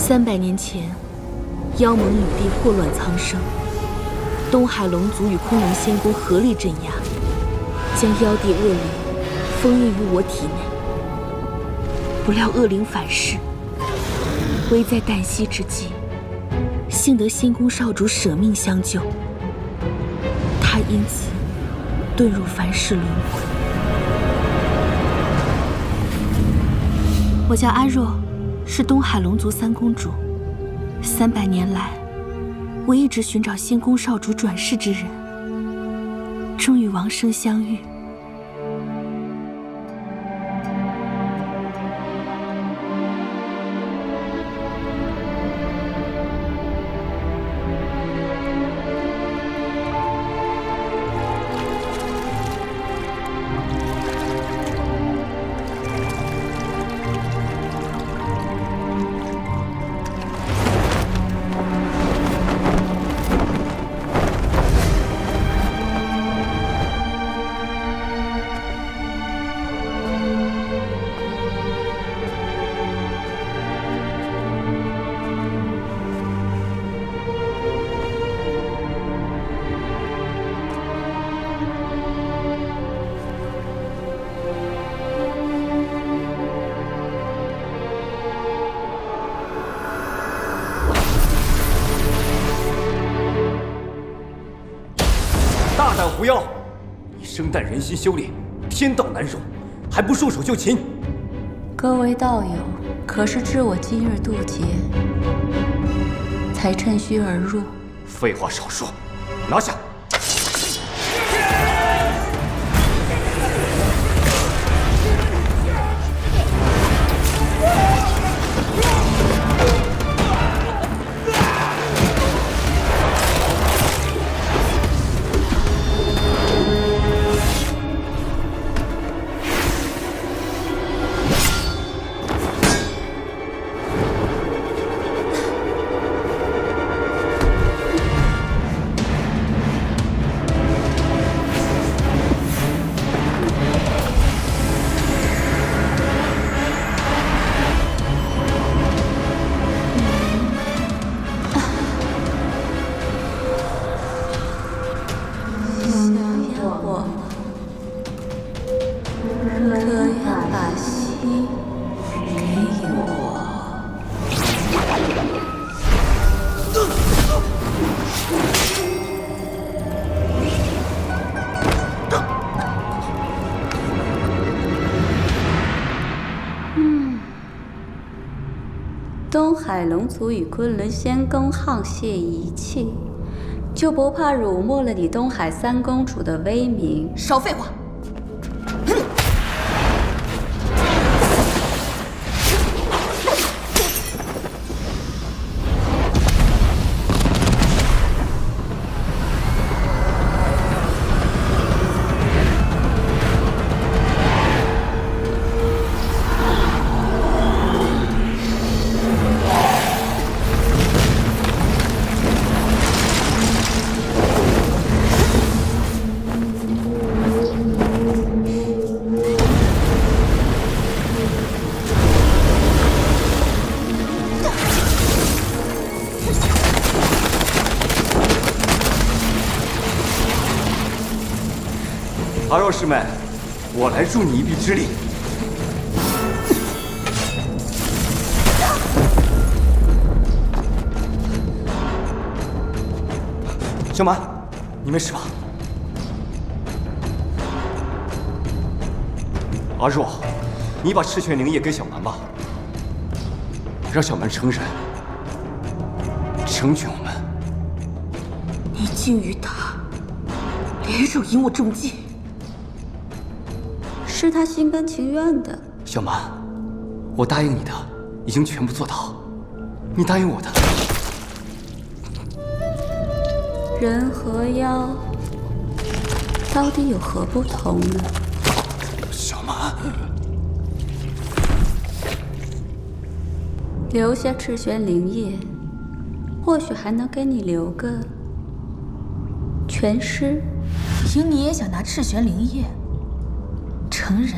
300年前，妖盟领地祸乱苍生，东海龙族与空龙仙宫合力镇压，将妖帝恶灵封印于我体内。不料恶灵反噬，危在旦夕之际，幸得仙宫少主舍命相救，他因此遁入凡世轮回。我叫阿若，是东海龙族三公主。300年来，我一直寻找仙宫少主转世之人，终与王生相遇。大胆狐妖！你生旦人心修炼，天道难容，还不束手就擒！各位道友，可是知我今日渡劫，才趁虚而入？废话少说，拿下！东海龙族与昆仑仙宫沆瀣一气，就不怕辱没了你东海三公主的威名？少废话！阿若师妹，我来助你一臂之力。小满，你没事吧？阿若，你把赤泉灵液给小蛮吧，让小蛮成人，成全我们。你竟与他联手引我中计？是他心甘情愿的。小蛮，我答应你的已经全部做到，你答应我的。人和妖到底有何不同呢？小蛮，留下赤玄灵液，或许还能给你留个全尸。凭你也想拿赤玄灵液？成人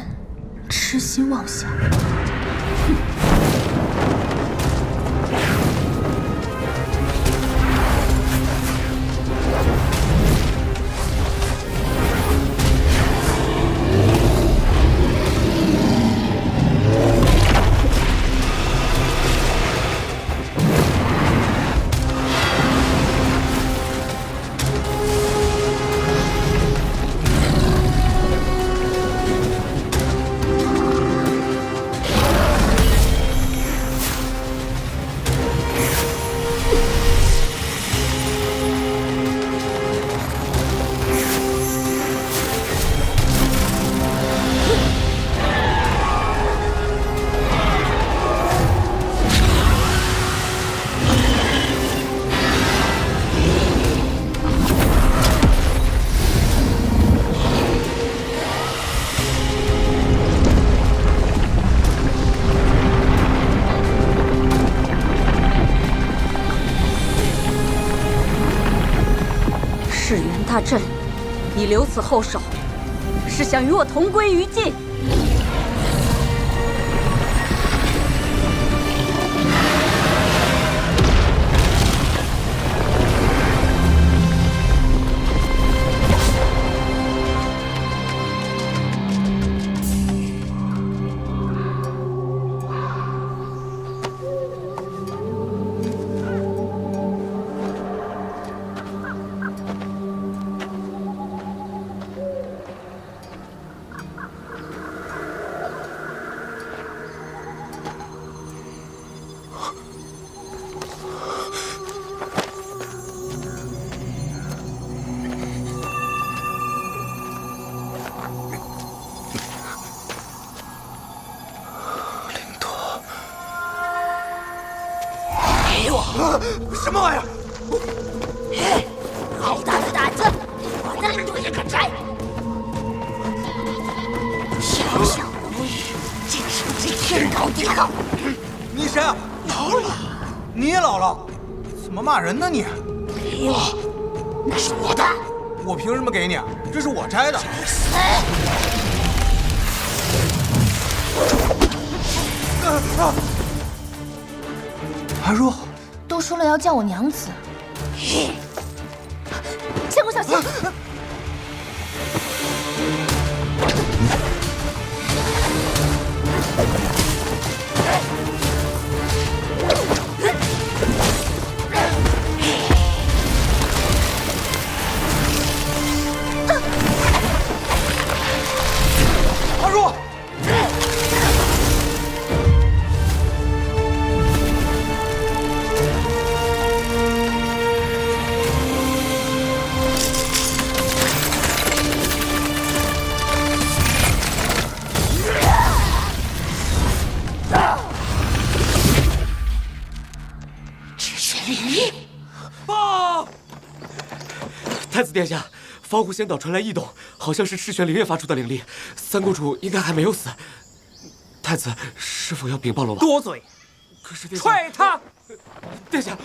痴心妄想。哼！赤元大阵，你留此后手，是想与我同归于尽？什么玩意儿？好大的胆子！我的领土也敢摘！小小无语，竟是不知天高地厚！你谁啊？老了？你也老了？怎么骂人呢你？给我，那是我的。我凭什么给你？这是我摘的。死！阿若。都说了要叫我娘子。仙姑小心！阿若。太子殿下，防护仙岛传来异动，好像是赤玄灵液发出的灵力。三公主应该还没有死。太子是否要禀报龙王？多嘴！可是殿下，踹他！殿下。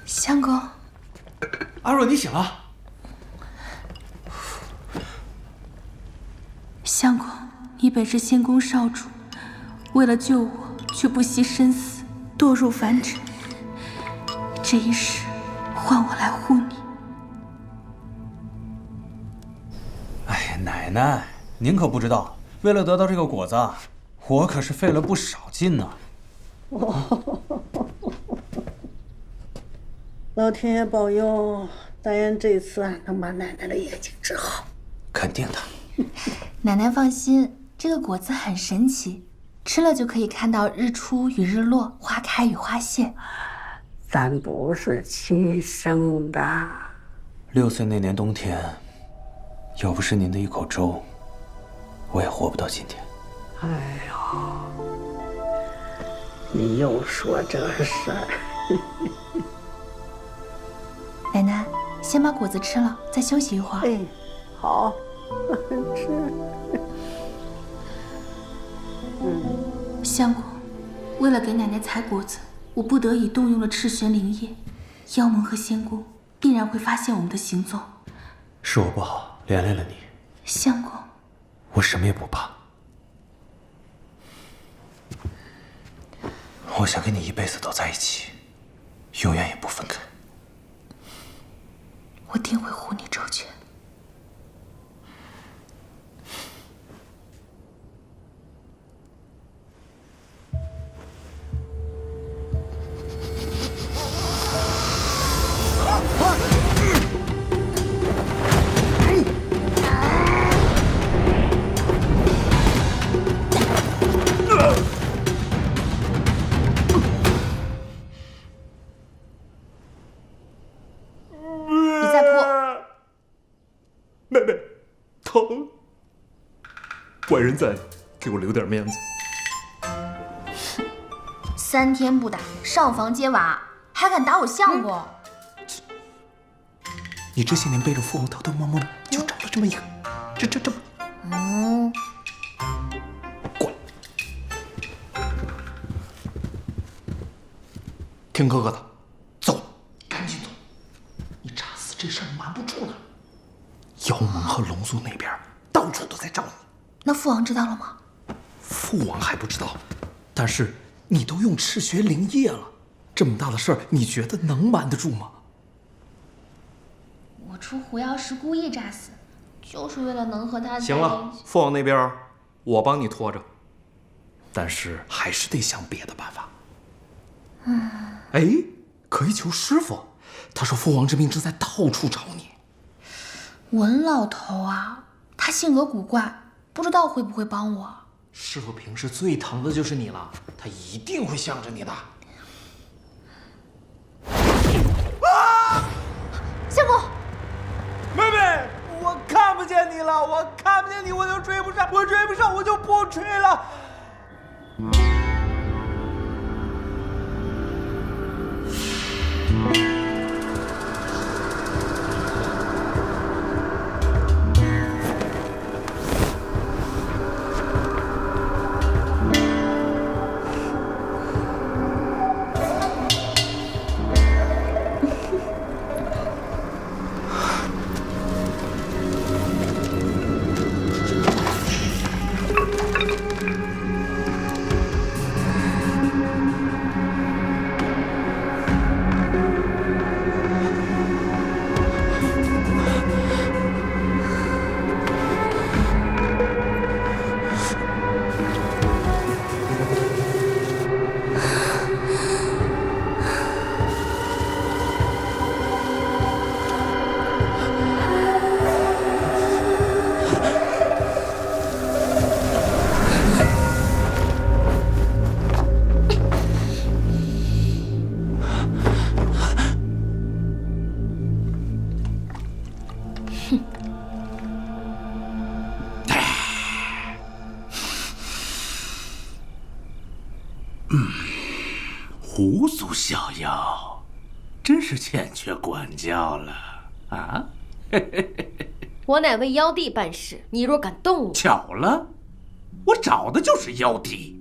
相公，阿若，你醒了。相公，你本是仙宫少主，为了救我，却不惜生死，堕入凡尘。这一世，换我来护你。哎呀，奶奶，您可不知道，为了得到这个果子，我可是费了不少劲呢。老天爷保佑，但愿这次能把奶奶的眼睛治好。肯定的。奶奶放心，这个果子很神奇，吃了就可以看到日出与日落，花开与花谢。咱不是亲生的。6岁那年冬天，要不是您的一口粥，我也活不到今天。哎呦，你又说这事儿。奶奶，先把果子吃了，再休息一会儿。哎，好，吃。相公，为了给奶奶采果子，我不得已动用了赤玄灵液，妖盟和仙宫必然会发现我们的行踪。是我不好，连累了你。相公，我什么也不怕。我想跟你一辈子都在一起，永远也不分开。我定会护你周全。妹妹，疼！外人在，给我留点面子。 3天不打，上房揭瓦，还敢打我相公？你这些年背着父王偷偷摸摸的，就找了这么一个，这。滚！听哥哥的，走，赶紧走。你查死这事儿瞒不住了。妖盟和龙族那边到处都在找你。那父王知道了吗？父王还不知道，但是你都用赤血灵液了，这么大的事儿，你觉得能瞒得住吗？我出狐妖是故意炸死，就是为了能和他行了，父王那边我帮你拖着，但是还是得想别的办法。哎，可以求师傅，他说父王之命正在到处找你。文老头啊，他性格古怪，不知道会不会帮我。师傅平时最疼的就是你了，他一定会向着你的。相公，妹妹，我看不见你了，我看不见你，我就追不上，我追不上我就不追了。狐族小妖，真是欠缺管教了啊！我乃为妖帝办事，你若敢动我，巧了，我找的就是妖帝。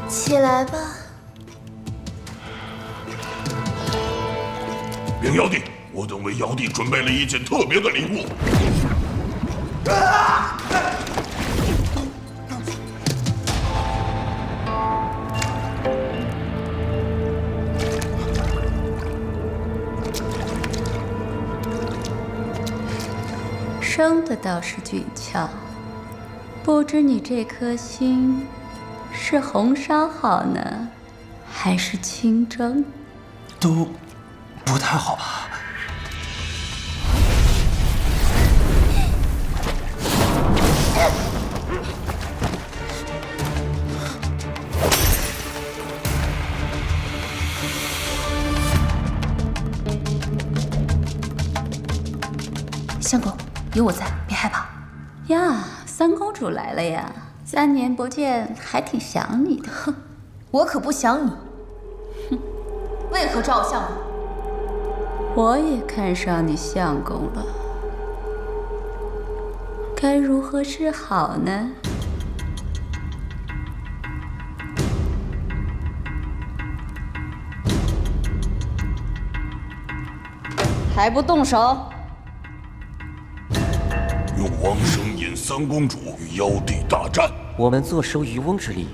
起来吧。禀妖帝，我等为妖帝准备了一件特别的礼物。生的倒是俊俏，不知你这颗心是红烧好呢，还是清蒸？都不太好吧？相公，有我在，别害怕。呀，三公主来了呀！3年不见，还挺想你的。哼，我可不想你。哼，为何抓我相公？我也看上你相公了，该如何是好呢？还不动手！用王生引三公主与妖帝大战。我们坐收渔翁之利，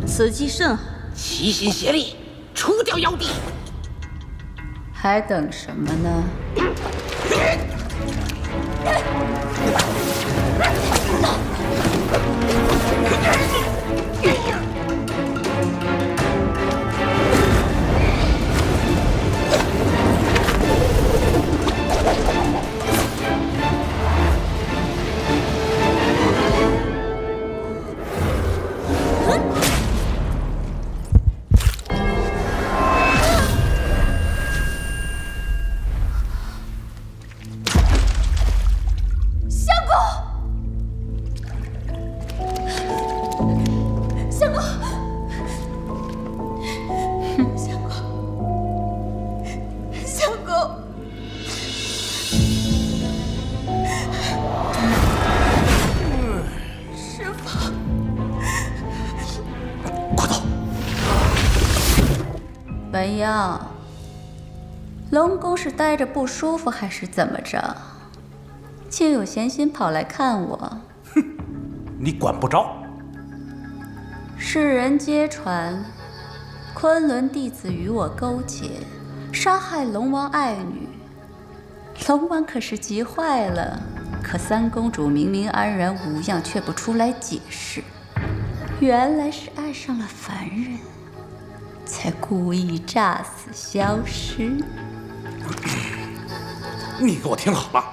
此计甚好。齐心协力，除掉妖帝。还等什么呢？文瑶，龙宫是待着不舒服还是怎么着？竟有闲心跑来看我？哼，你管不着。世人皆传，昆仑弟子与我勾结，杀害龙王爱女。龙王可是急坏了，可三公主明明安然无恙，却不出来解释。原来是爱上了凡人，才故意诈死消失。你给我听好了，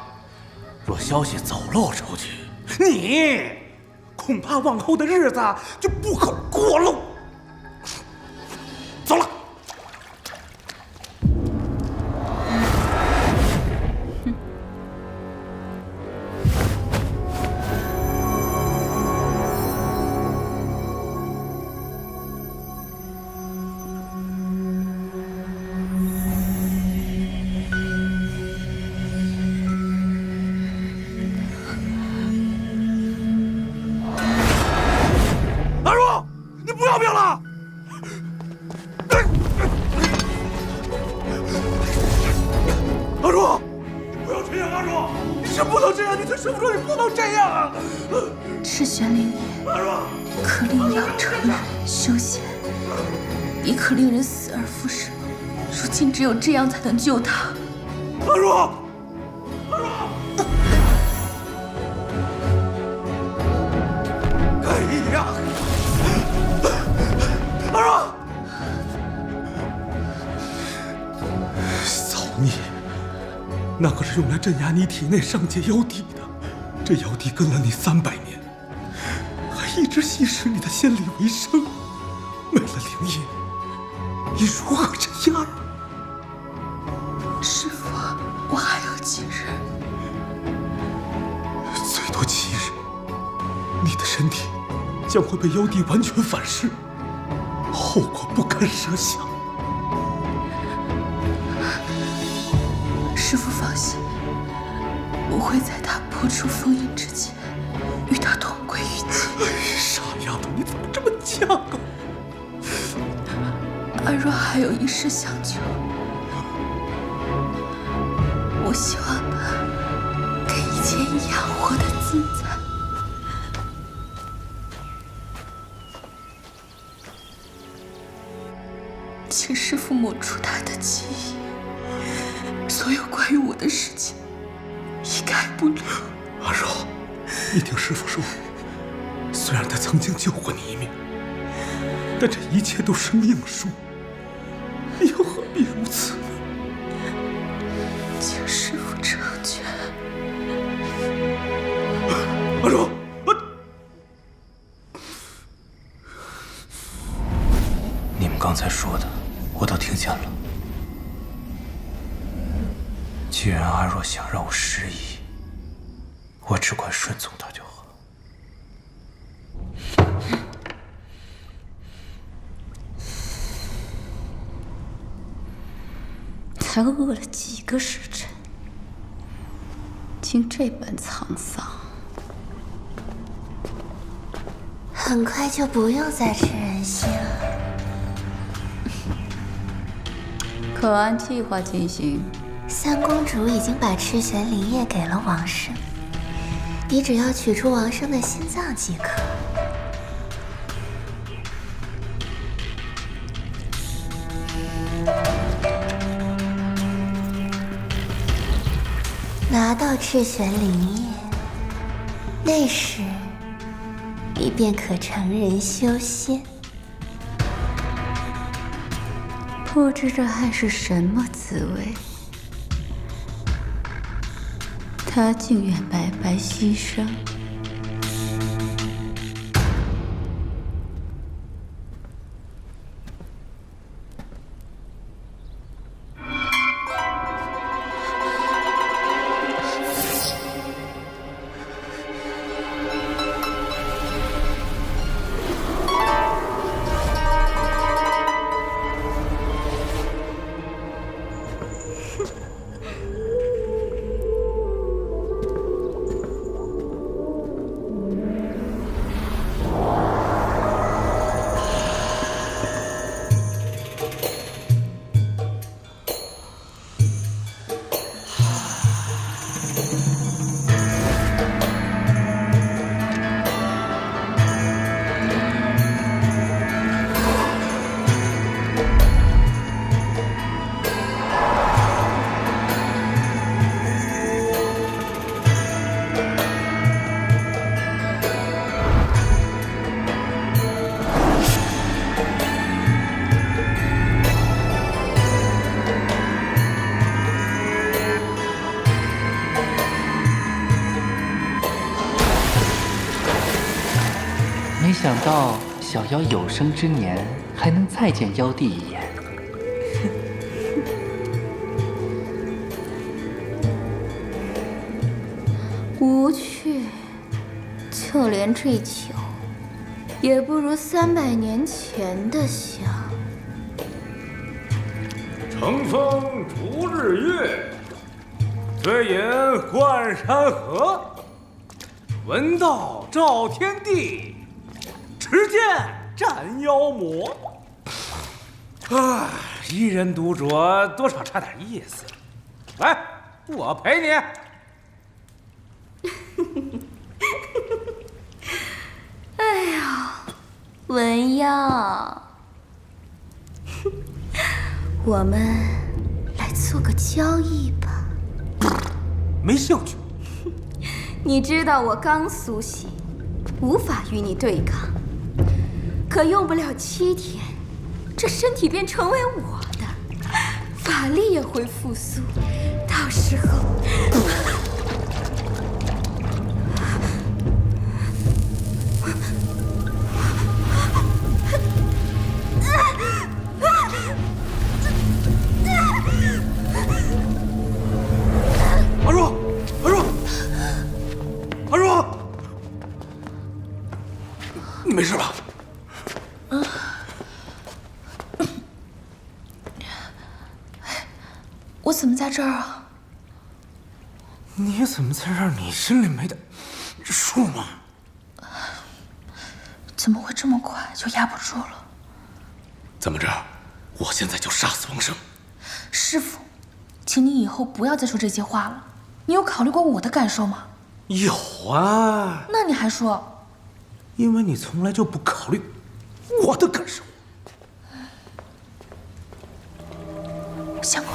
若消息走漏出去，你恐怕往后的日子就不可过喽。走了。赤玄灵液可令养成人修仙，也可令人死而复生。如今只有这样才能救他。阿若，哎呀，阿若，造孽！那可是用来镇压你体内上界妖帝的。这妖帝跟了你300年，还一直吸食你的仙力为生，没了灵液，你如何镇压呀？师父，我还有几日？最多7日，你的身体将会被妖帝完全反噬，后果不堪设想。师父放心，我会在他破除封印之前，与他同归于尽。傻丫头，你怎么这么犟啊？阿若还有一事相求，我希望能跟以前一样活得自在。请师父抹除他的记忆，所有关于我的事情一概不留。阿若，你听师父说，虽然他曾经救过你一命，但这一切都是命数，你又何必如此呢？请师父成全。阿若，你们刚才说的，我都听见了。既然阿若想让我失忆，我只管顺从他就好。才饿了几个时辰，竟这般沧桑。很快就不用再吃人心了。可按计划进行。三公主已经把赤玄灵液给了王生，你只要取出王生的心脏即可。拿到赤玄灵液，那时你便可成人修仙。不知这还是什么滋味？他竟愿白白牺牲。没想到小妖有生之年还能再见妖帝一眼。无趣，就连这酒，也不如300年前的香。乘风逐日月，醉饮灌山河。闻道照天地，持剑斩妖魔。一人独酌，多少差点意思。来，我陪你。哎呀，文耀，我们来做个交易吧。没兴趣。你知道我刚苏醒，无法与你对抗，可用不了7天，这身体便成为我的，法力也会复苏，到时候。你没事吧？我怎么在这儿啊？你怎么在这儿？你心里没点数吗？怎么会这么快就压不住了？怎么着？我现在就杀死王生。师傅，请你以后不要再说这些话了。你有考虑过我的感受吗？有啊。那你还说？因为你从来就不考虑我的感受。相公。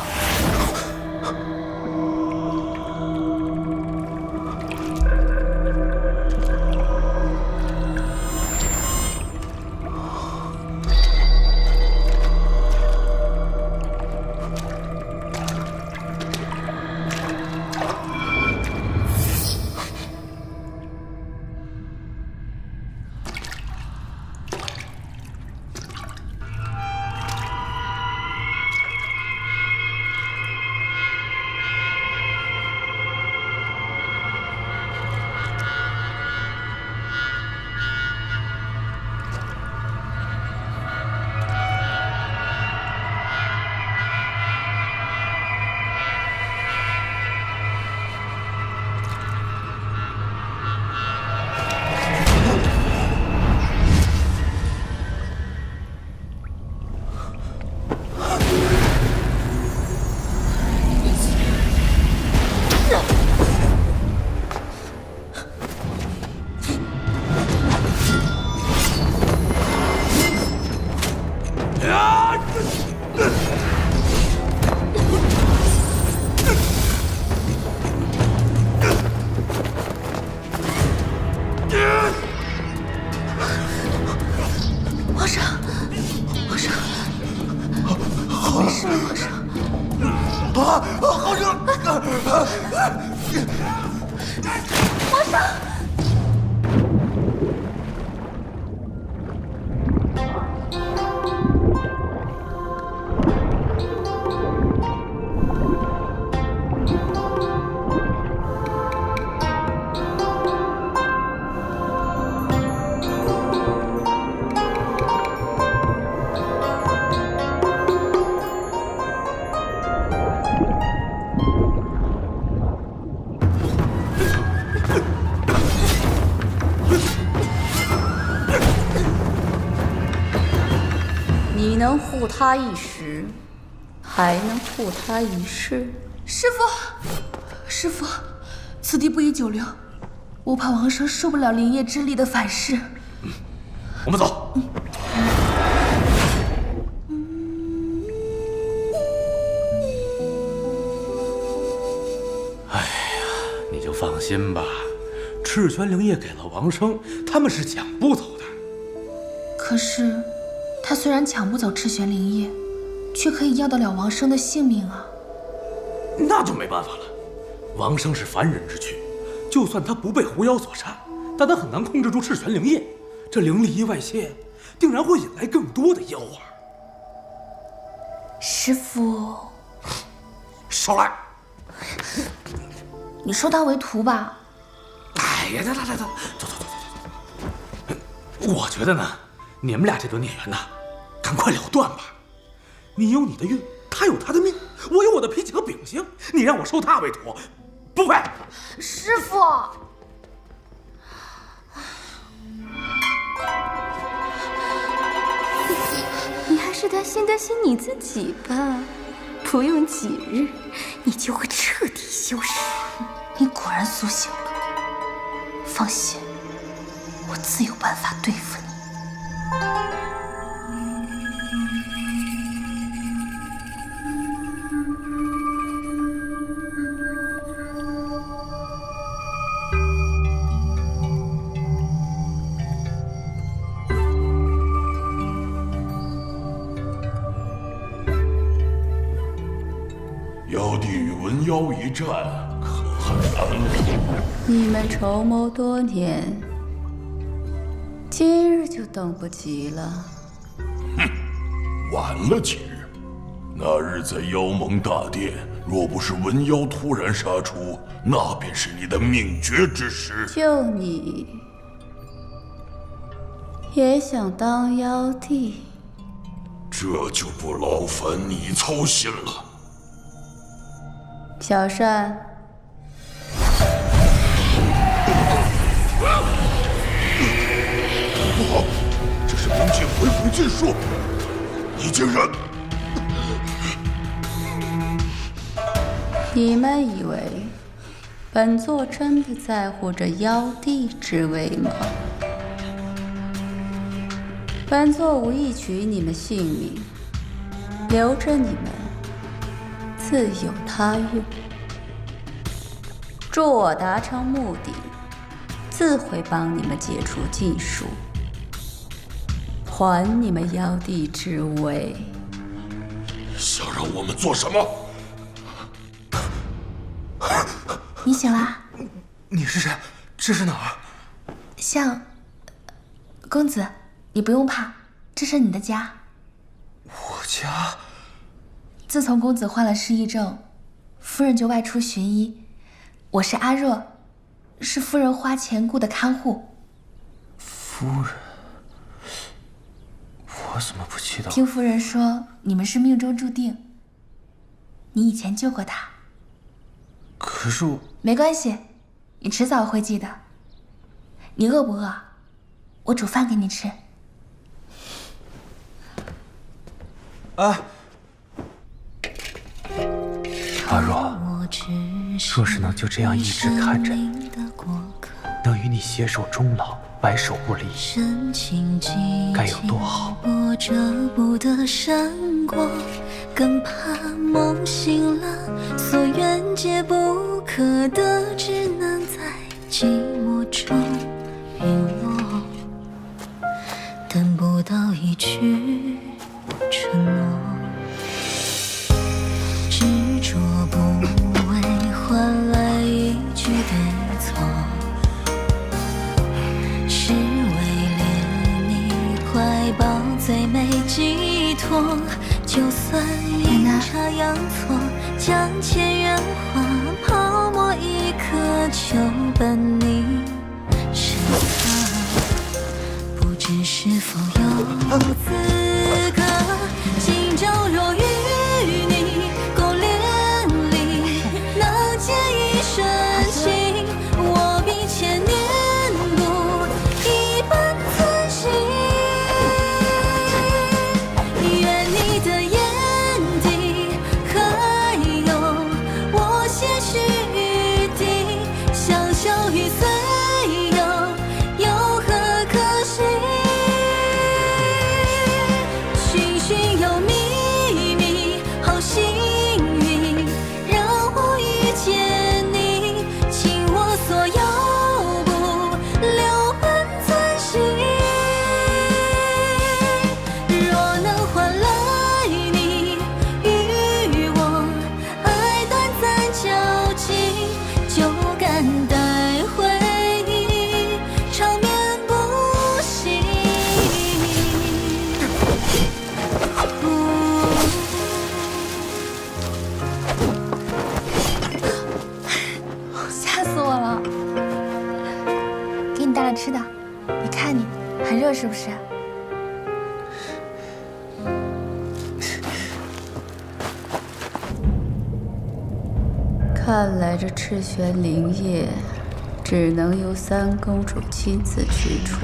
你能护他一时，还能护他一世。师傅，师傅，此地不宜久留，我怕王生受不了灵液之力的反噬。我们走。哎呀，你就放心吧，赤泉灵液给了王生，他们是抢不走的。可是，他虽然抢不走赤玄灵液，却可以要得了王生的性命啊。那就没办法了，王生是凡人之躯，就算他不被狐妖所杀，但他很难控制住赤泉灵液。这灵力意外泄，定然会引来更多的妖儿。师傅，少来！你收他为徒吧。哎呀，来，走。我觉得呢，你们俩这段孽缘呐，赶快了断吧。你有你的运，他有他的命，我有我的脾气和秉性。你让我收他为徒，不会。师傅，你还是担心你自己吧。不用几日，你就会彻底消失。你果然苏醒了。放心，我自有办法对付你。妖帝与文妖一战，可恨难平。你们筹谋多年，今日就等不及了。晚了几日，那日在妖盟大殿，若不是文妖突然杀出，那便是你的命绝之时。就你也想当妖帝？这就不劳烦你操心了。小善，不好，这是冥界回古禁术，你竟然……你们以为本座真的在乎这妖帝之位吗？本座无意取你们性命，留着你们自有他用。助我达成目的，自会帮你们解除禁术，还你们妖帝之位。想让我们做什么？你醒啦？你是谁？这是哪儿？公子，你不用怕，这是你的家。我家？自从公子患了失忆症，夫人就外出寻医。我是阿若，是夫人花钱雇的看护。夫人，我怎么不记得？听夫人说，你们是命中注定。你以前救过她。可是我……没关系，你迟早会记得。你饿不饿？我煮饭给你吃。哎，阿若，若是能就这样一直看着你，能与你携手终老，白首不离，该有多好！我遮不得闪光，更怕梦醒了，所愿皆不可得，只能在寂寞中陨落，等不到一句承诺，执着不为换来一句对错，是为恋你怀抱最美寄托，就算阴差阳错，将千缘化泡沫一颗，就奔你身旁，不知是否有资格，今朝若与你共连理，能借一瞬情，我比千年路一般存心。愿你的眼底还有我些许余地，香消玉碎又何可惜？不是？看来这赤玄灵液只能由三公主亲自取出。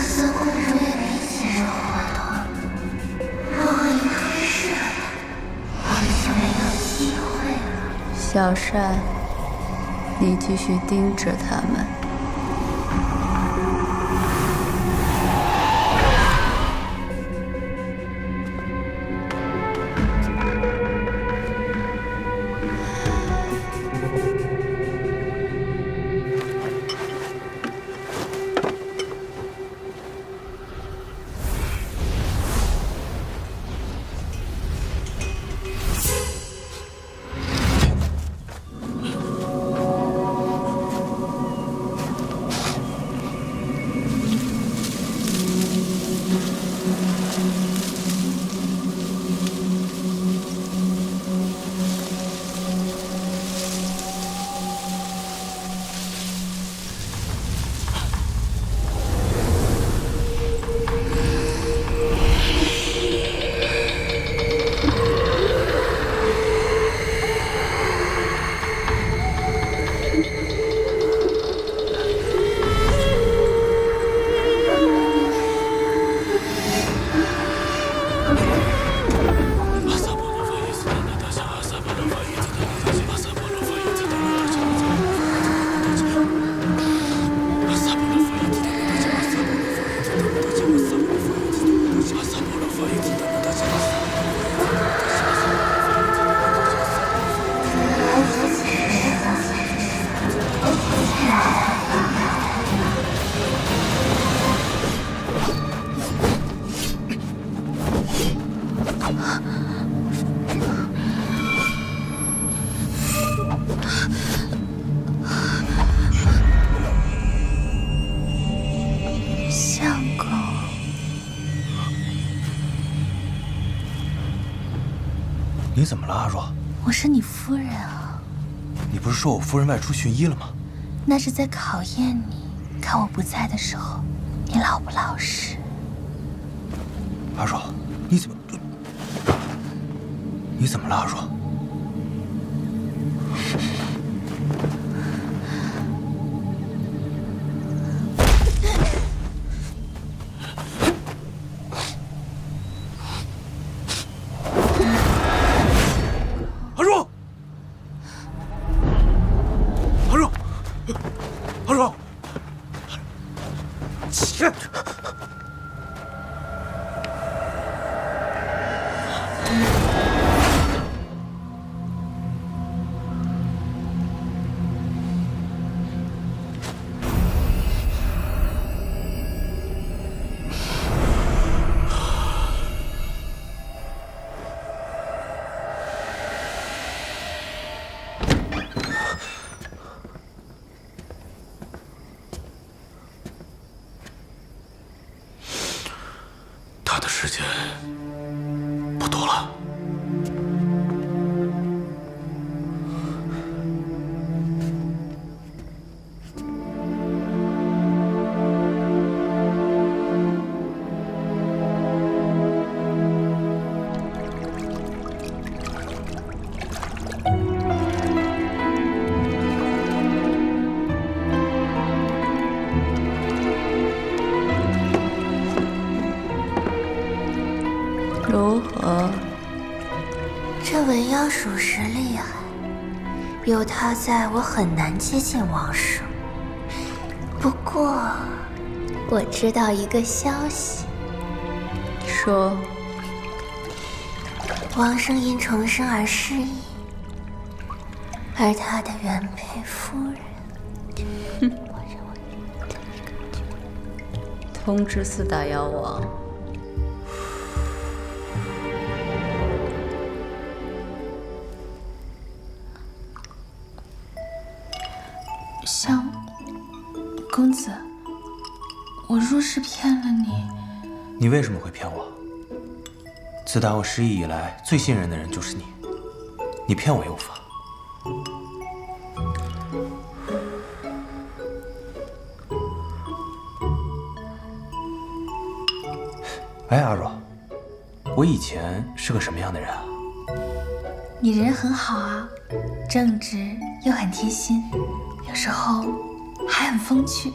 三公主也理解这活动，如果你不是，我们就没有机会了。小善，你继续盯着他们。相公，你怎么了，阿若？我是你夫人啊。你不是说我夫人外出巡医了吗？那是在考验你，看我不在的时候，你老不老实。阿若，你怎么了，阿若？阿若，阿若，阿若，切！他的时间不多了。如何？这文妖属实厉害，有他在，我很难接近王叔。不过，我知道一个消息。说。王生因重生而失忆，而他的原配夫人，通知四大妖王。公子，我若是骗了你，你为什么会骗我？自打我失忆以来，最信任的人就是你，你骗我也无法。哎，阿若，我以前是个什么样的人啊？你人很好啊，正直又很贴心，有时候还很风趣。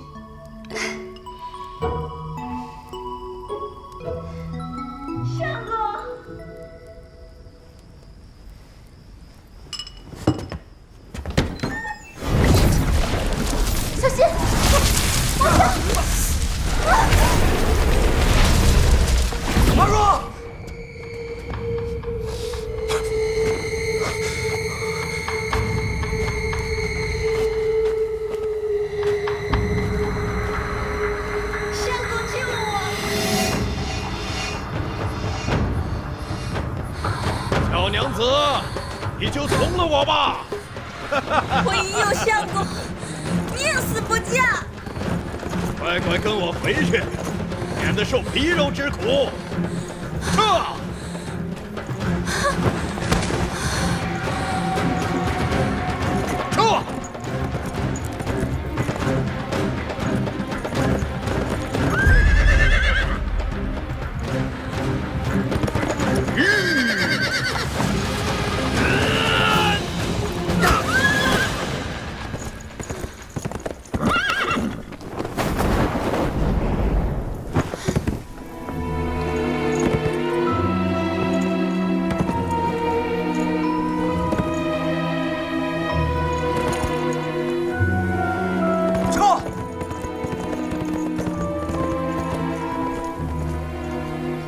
相公，小心！阿若，相公救我！小娘子，你就从了我吧！我已有相公，宁死不嫁。快快跟我回去，免得受皮肉之苦。撤！撤！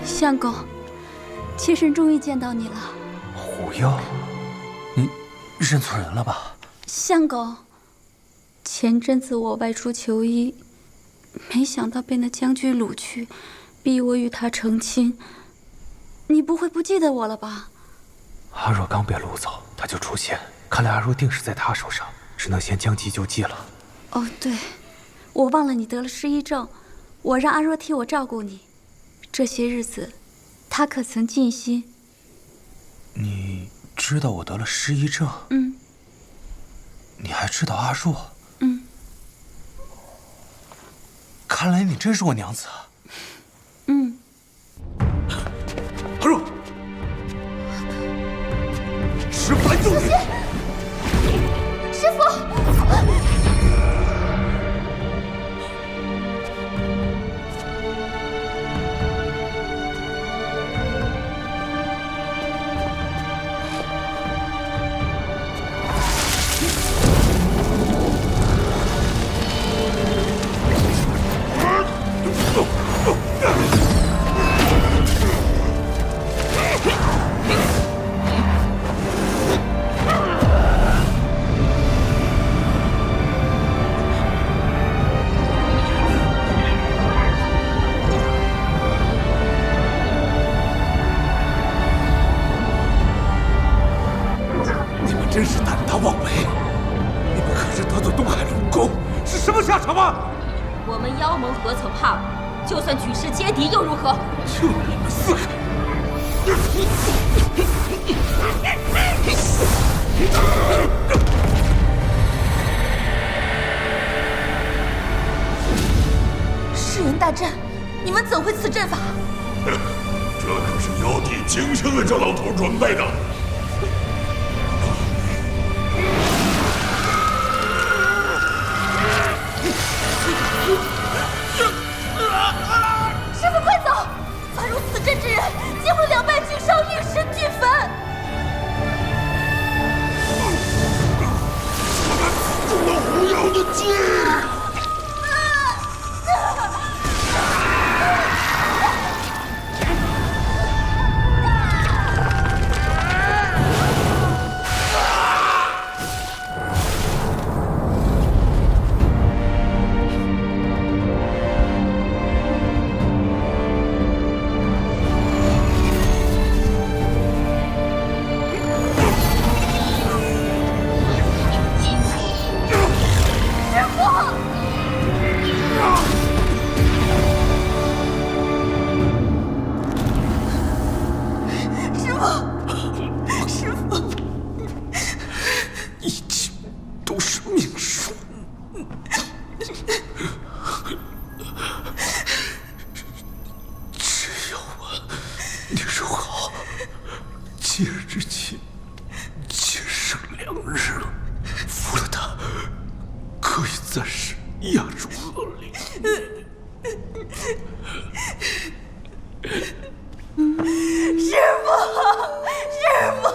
相公，妾身终于见到你了。虎幽，你认错人了吧？相公，前阵子我外出求医，没想到被那将军掳去，逼我与他成亲。你不会不记得我了吧？阿若刚被掳走，他就出现，看来阿若定是在他手上，只能先将计就计了。哦，对，我忘了你得了失忆症，我让阿若替我照顾你。这些日子，他可曾尽心？你知道我得了失忆症？嗯。你还知道阿若？嗯。看来你真是我娘子。嗯。阿若，师父来救你！师父。真是胆大妄为！你们可是得罪东海龙宫，是什么下场啊？我们妖盟何曾怕过？就算举世皆敌又如何？就你们4个！世人大阵，你们怎会此阵法？这可是妖帝精心为这老头准备的。师父，快走！发入此阵之人，皆会两败俱伤，玉石俱焚。中了狐妖的计！你收好，即日之起，仅剩2日了。服了它，可以暂时压住恶灵。师父，师父。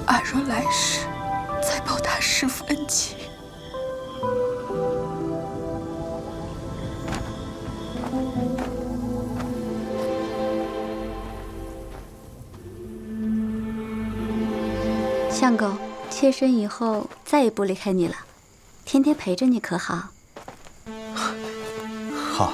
阿若来世再报答师父恩情。相公，妾身以后再也不离开你了，天天陪着你，可好？好。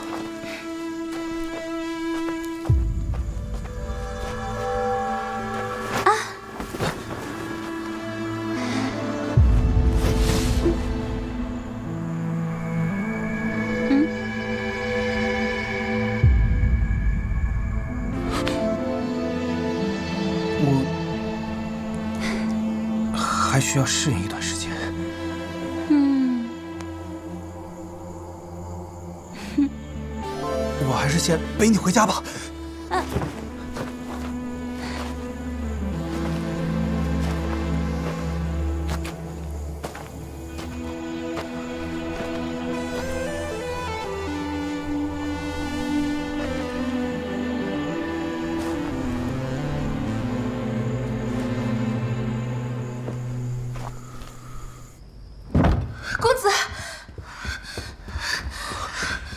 还需要适应一段时间。我还是先背你回家吧。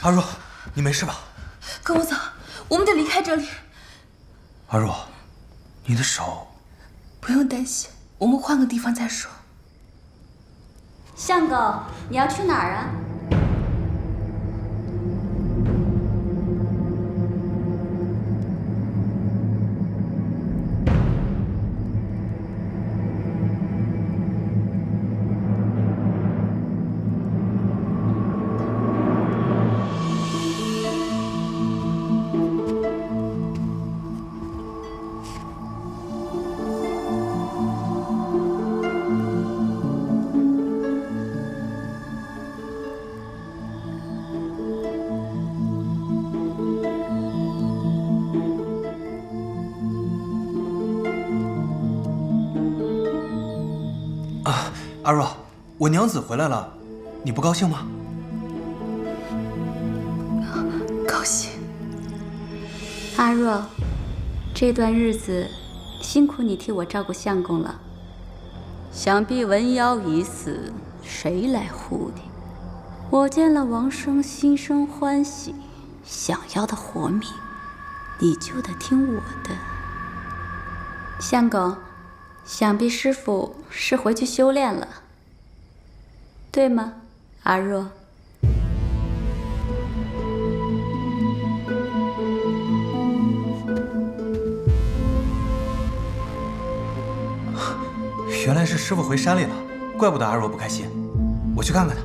阿若，你没事吧？跟我走，我们得离开这里。阿若，你的手……不用担心，我们换个地方再说。相公，你要去哪儿啊？阿若，我娘子回来了，你不高兴吗？高兴。阿若，这段日子辛苦你替我照顾相公了。想必文妖已死，谁来护你？我见了王生，心生欢喜，想要的活命，你就得听我的。相公，想必师父是回去修炼了，对吗，阿若？原来是师父回山里了，怪不得阿若不开心。我去看看他。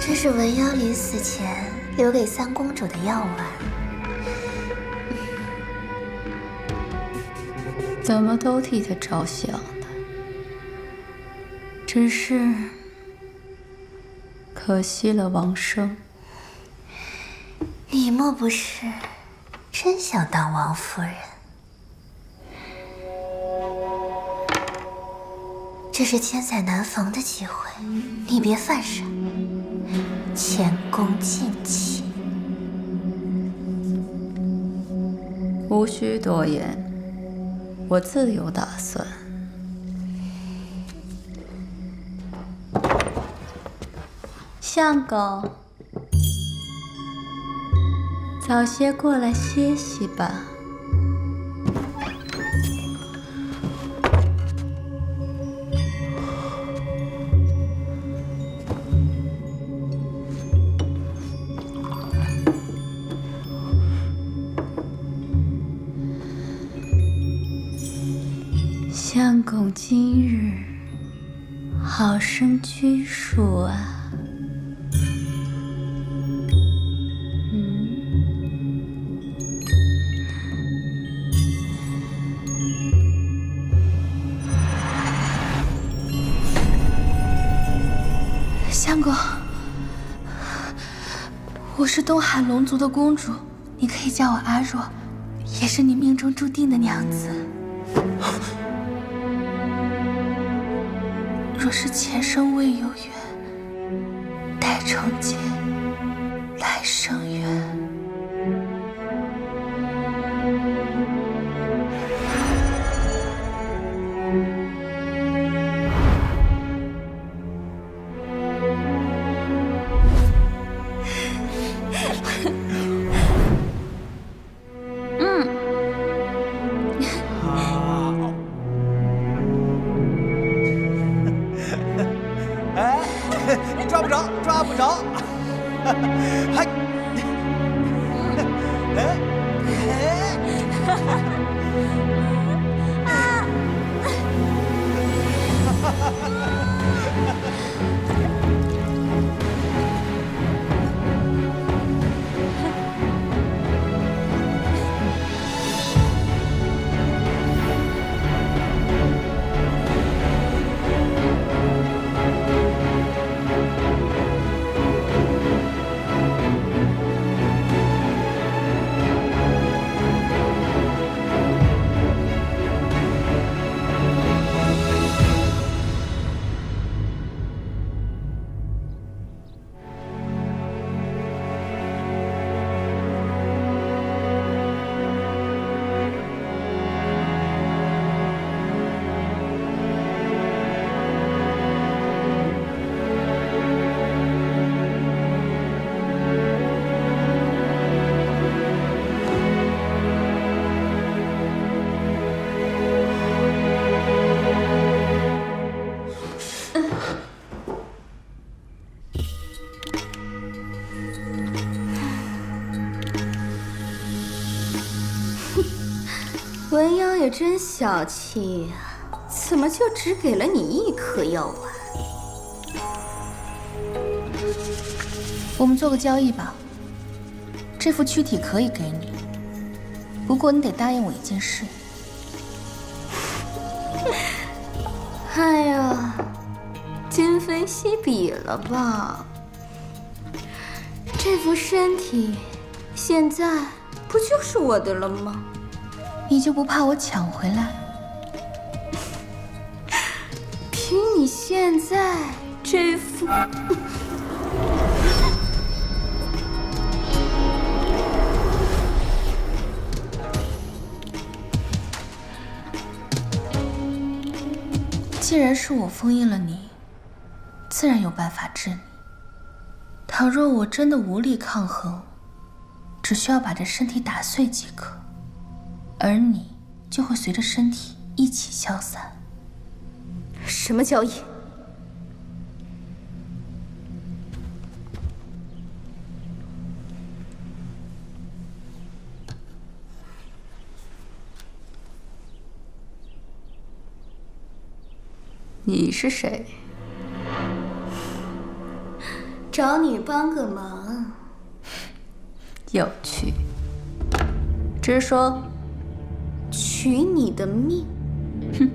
这是文妖临死前留给三公主的药丸。怎么都替他着想的，只是可惜了王生。你莫不是真想当王夫人？这是千载难逢的机会，你别犯傻，前功尽弃。无需多言，我自有打算。相公，早些过来歇息吧。相公今日好生拘束啊！相公，我是东海龙族的公主，你可以叫我阿若，也是你命中注定的娘子。若是前生未有缘，待重结来生缘。抓不着，抓不着，还，文瑶也真小气呀，怎么就只给了你一颗药丸？我们做个交易吧，这副躯体可以给你，不过你得答应我一件事。哎呀，今非昔比了吧？这副身体现在不就是我的了吗？你就不怕我抢回来？凭你现在这副……既然是我封印了你，自然有办法治你。倘若我真的无力抗衡，只需要把这身体打碎即可。而你就会随着身体一起消散。什么交易？你是谁？找你帮个忙。有趣。直说。取你的命？哼！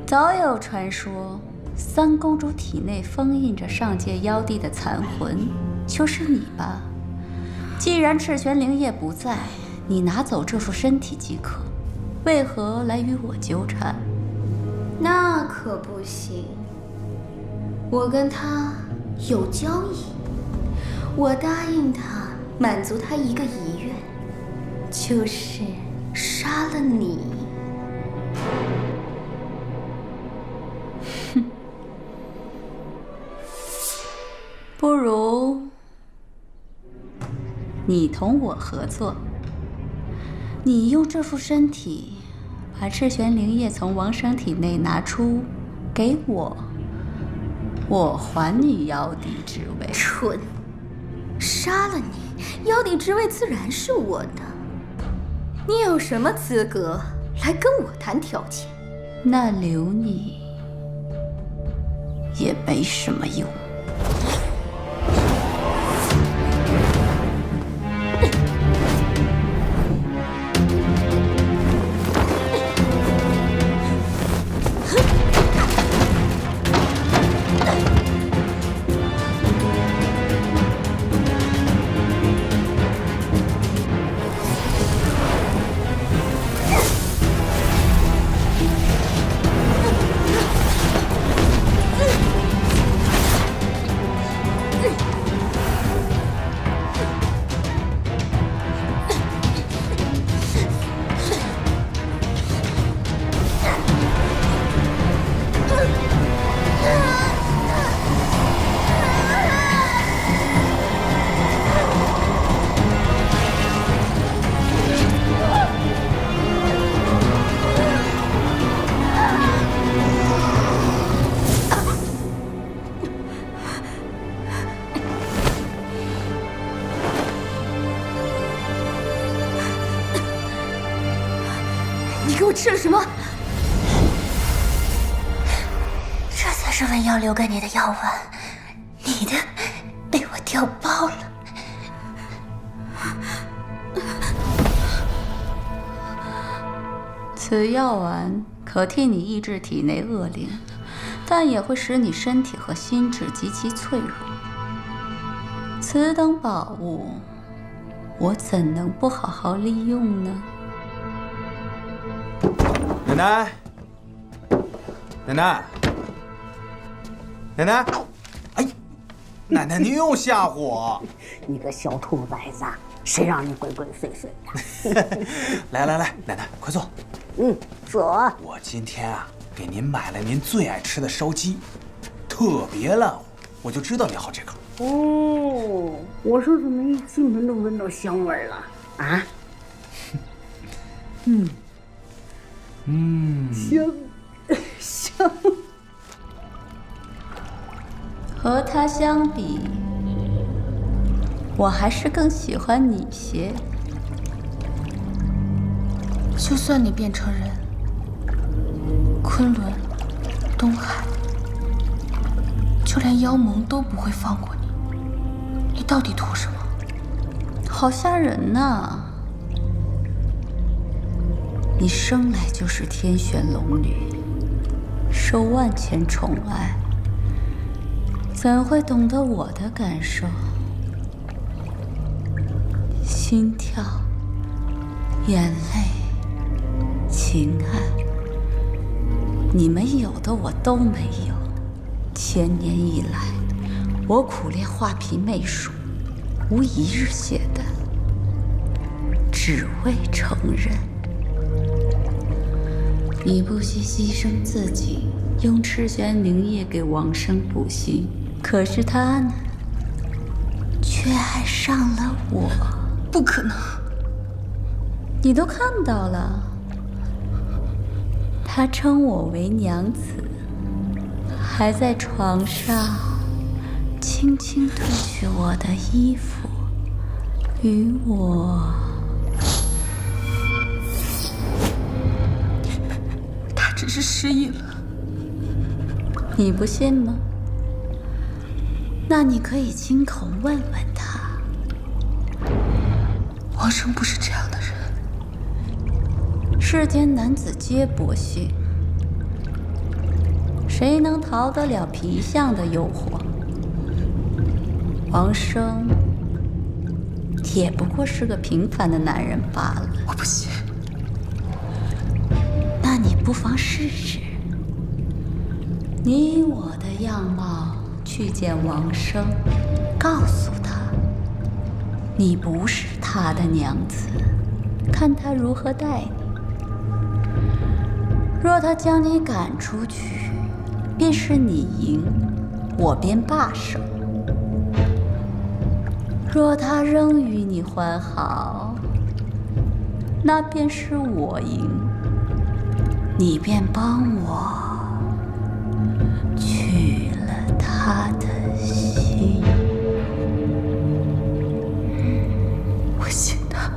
早有传说，三公主体内封印着上界妖帝的残魂，就是你吧？既然赤玄灵液不在，你拿走这副身体即可，为何来与我纠缠？那可不行，我跟他有交易，我答应他满足他一个遗愿，就是杀了你。哼，不如你同我合作，你用这副身体把赤玄灵液从王生体内拿出，给我，我还你妖帝之位。蠢！杀了你，妖帝之位自然是我的。你有什么资格来跟我谈条件？那留你也没什么用。你给我吃了什么？这才是文瑶留给你的药丸，你的被我调包了。此药丸可替你抑制体内恶灵，但也会使你身体和心智极其脆弱。此等宝物，我怎能不好好利用呢？奶奶，奶奶，奶奶，哎，奶奶您又吓唬我！你个小兔崽子，谁让你鬼鬼祟祟的？来来来，奶奶快坐。坐。我今天啊，给您买了您最爱吃的烧鸡，特别烂乎，我就知道你好这口。哦，我说怎么一进门都闻到香味儿了啊？香。和他相比，我还是更喜欢你些。就算你变成人，昆仑、东海，就连妖盟都不会放过你。你到底图什么？好吓人呐！你生来就是天选龙女，受万千宠爱，怎会懂得我的感受？心跳、眼泪、情爱，你们有的我都没有。千年以来，我苦练画皮媚术，无一日懈怠，只为成人。你不惜牺牲自己，用赤玄灵液给王生补心，可是他呢，却爱上了我。不可能！你都看到了，他称我为娘子，还在床上轻轻褪去我的衣服，与我。他只是失忆了。你不信吗？那你可以亲口问问他。王生不是这样的人。世间男子皆薄幸，谁能逃得了皮相的诱惑？王生也不过是个平凡的男人罢了。我不信。那你不妨试试。你我的样貌去见王生，告诉他，你不是他的娘子，看他如何待你。若他将你赶出去，便是你赢，我便罢手；若他仍与你欢好，那便是我赢，你便帮我取了他的心。我信他。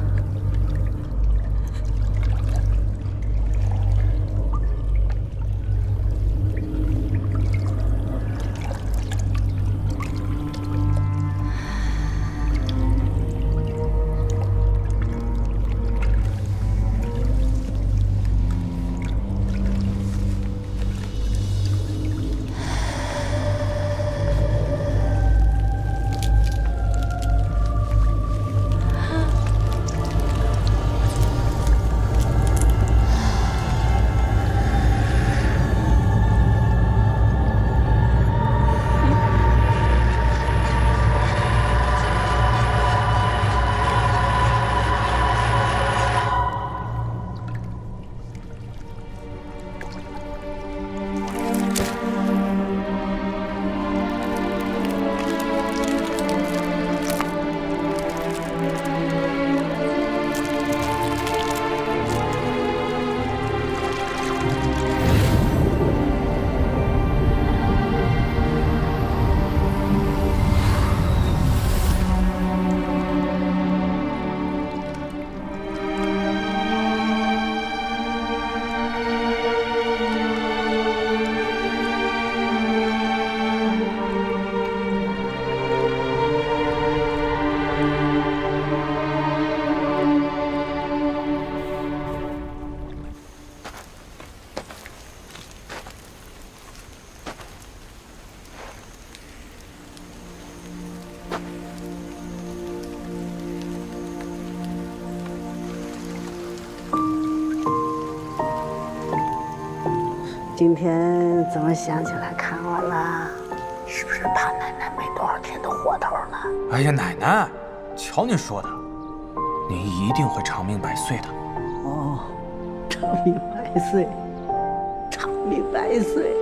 今天怎么想起来看我了？是不是怕奶奶没多少天的活头了？哎呀，奶奶，瞧您说的，您一定会长命百岁的。哦，长命百岁，长命百岁。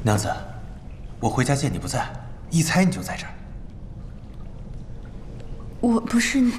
娘子，我回家见你不在，一猜你就在这儿。我不是你。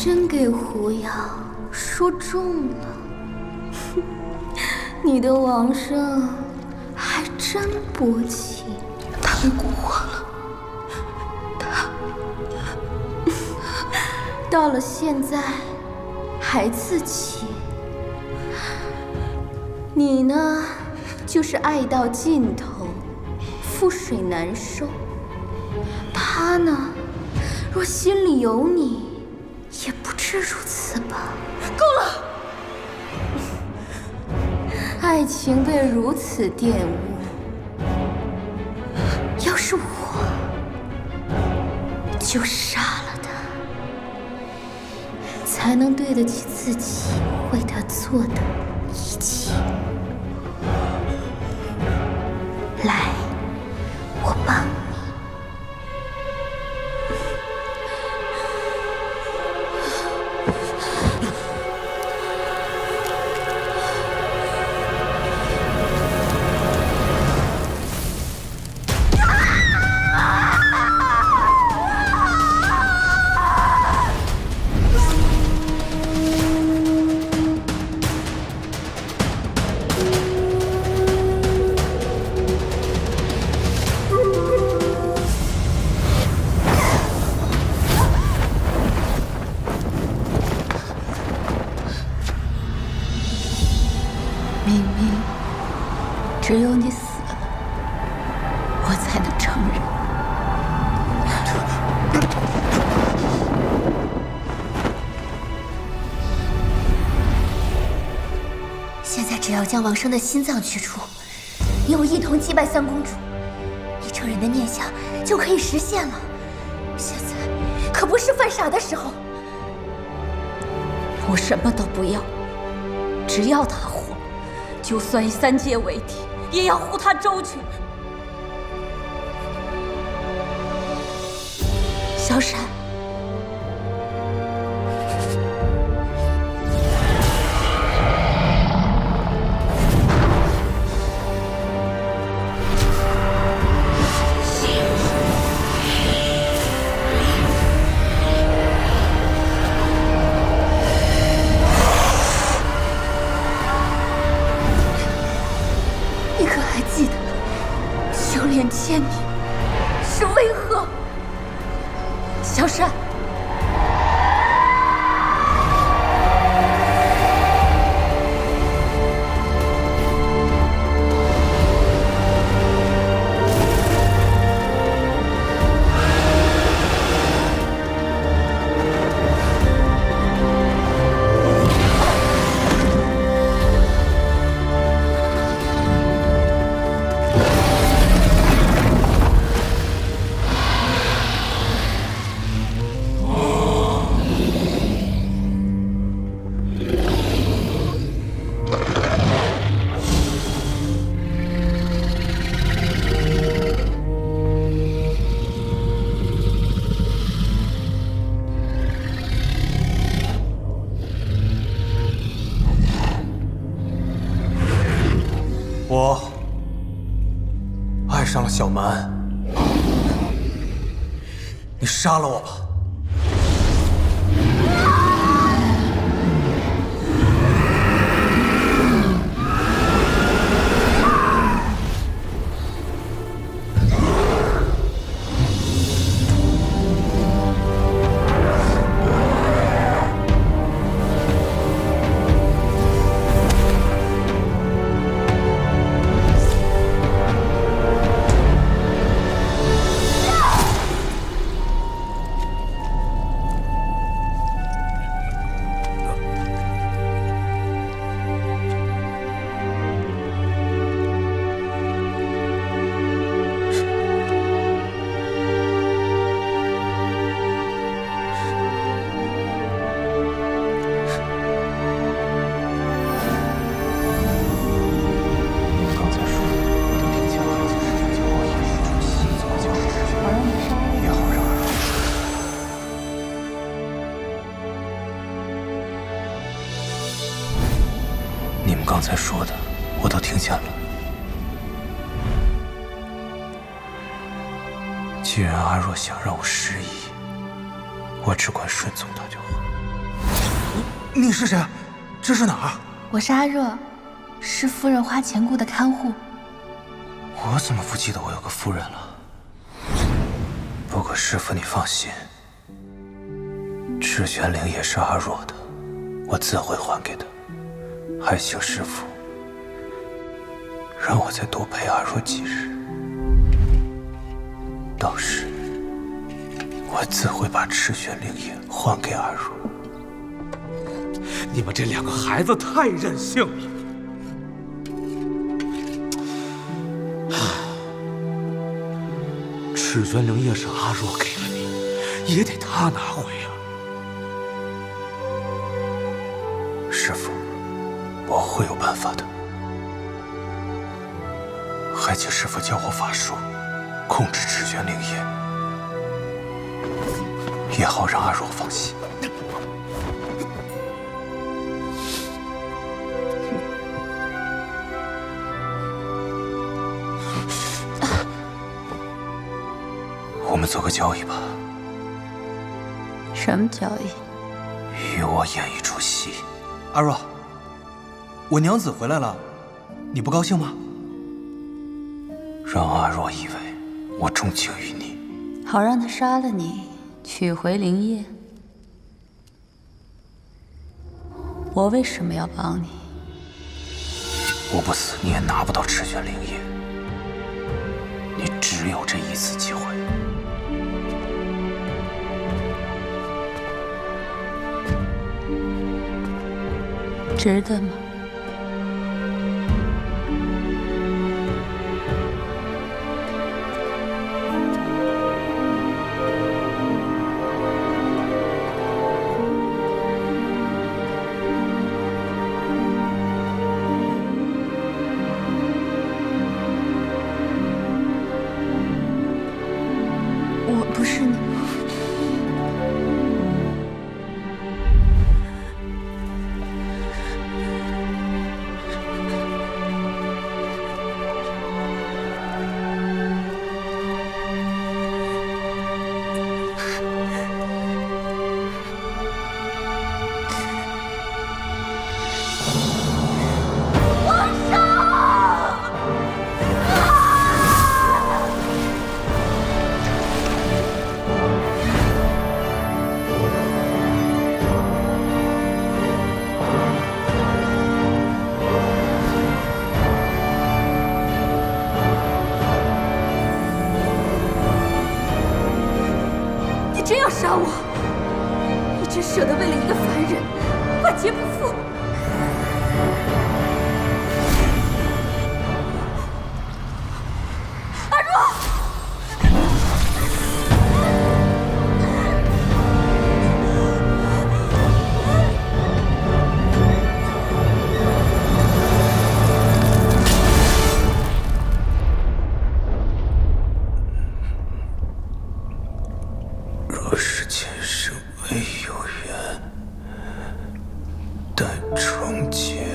真给狐妖说中了。你的王上还真薄情。他被蛊惑了。他到了现在还自欺。你呢，就是爱到尽头，覆水难收。他呢，若心里有你，也不至如此吧。够了！爱情被如此玷污，要是我，就杀了他，才能对得起自己为他做的一切。来，我帮你。明明只有你死了，我才能承认。现在只要将王生的心脏取出，与我一同击败三公主，你成人的念想就可以实现了。现在可不是犯傻的时候。我什么都不要，只要他活。就算以三界为敌，也要护他周全。小闪，千年是为何？小闪，我爱上了小蛮，你杀了我吧。你们刚才说的，我都听见了。既然阿若想让我失忆，我只管顺从她就好。你是谁？这是哪儿？我是阿若，是夫人花钱雇的看护。我怎么不记得我有个夫人了？不过师傅你放心，赤泉灵也是阿若的，我自会还给他。还请师傅让我再多陪阿若几日，到时我自会把赤泉灵液还给阿若。你们这两个孩子太任性了。赤泉灵液是阿若给了你，也得他拿回啊。师傅，我会有办法的。还请师傅教我法术，控制赤泉灵液，也好让阿若放心。我们做个交易吧。什么交易？与我演一出戏。阿若，我娘子回来了，你不高兴吗？让阿若以为我钟情于你，好让他杀了你，取回灵液。我为什么要帮你？我不死你也拿不到赤泉灵液，你只有这一次机会。值得吗？我不是你。真要杀我？你真舍得为了一个凡人万劫不复？阿若！若是前生未有缘，待重结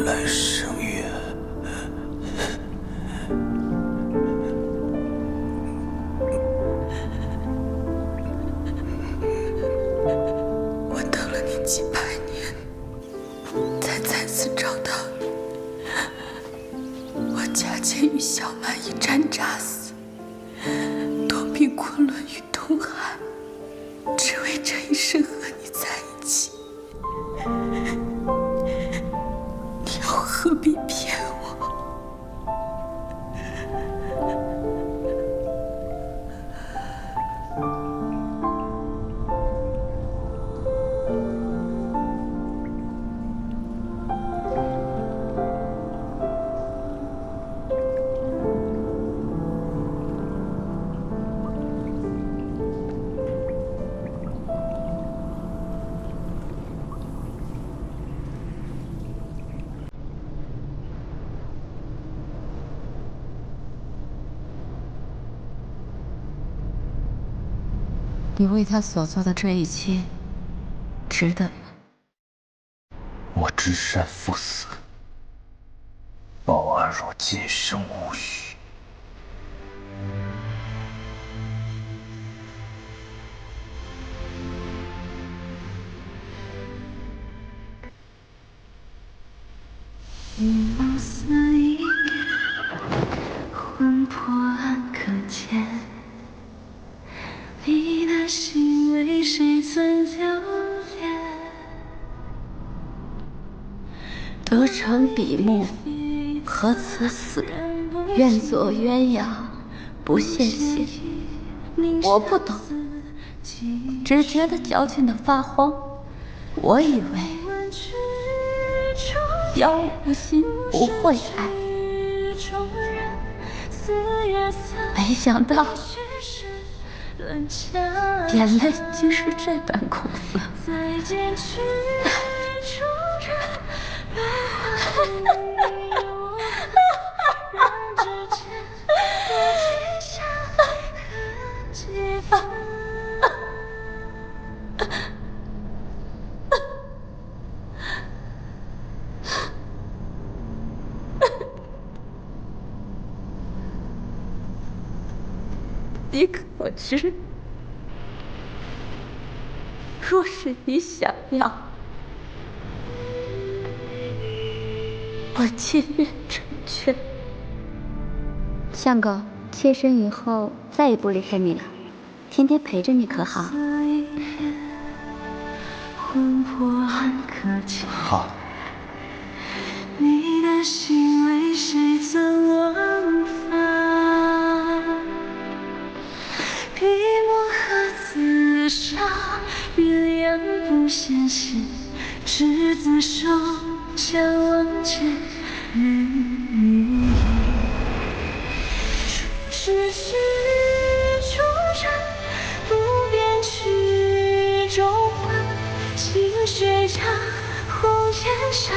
来生缘。我等了你几百年，才再次找到你。我假借与小蛮一战诈死，躲避昆仑与东海，只为这一生和你在一起。你又何必骗我？你为他所做的这一切，值得吗？我知善负死，保阿若今生无虞。心不似一魂魄暗可见，你的心为谁曾纠结？得成比目，何辞死？愿做鸳鸯，不羡仙。我不懂，只觉得矫情的发慌。我以为妖无心不会爱，没想到眼泪竟是这般苦涩。你可知，若是你想要，我情愿成全。相公，妾身以后再也不离开你了，天天陪着你可好？好。你的心为谁曾往返？笔墨何自赏？鸳鸯不羡仙，执子手，相望见。是曲中人，不变曲中花。清水长，红颜上，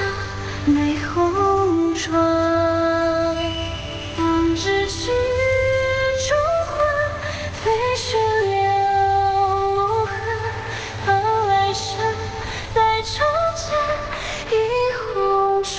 泪红妆。当知曲中花，飞雪了落痕。好来生，在中间一红唇。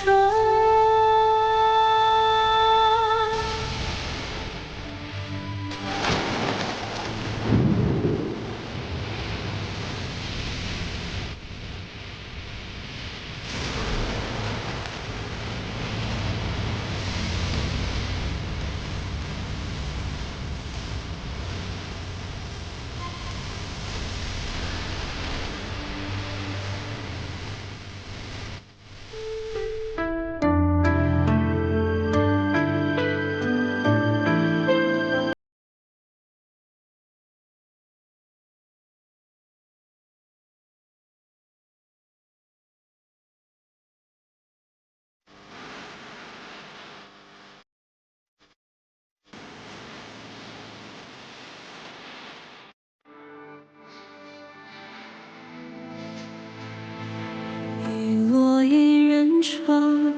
雨落一人窗，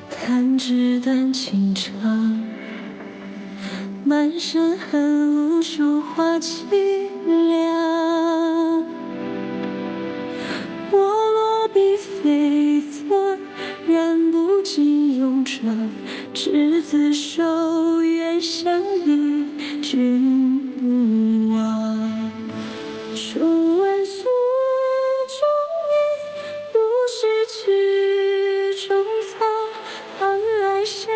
弹指断情长。满身寒露手花凄凉。我落笔飞钻，染不尽永章。执子手，愿相依，君不忘。重问诉衷意，不是曲中草，换来谁？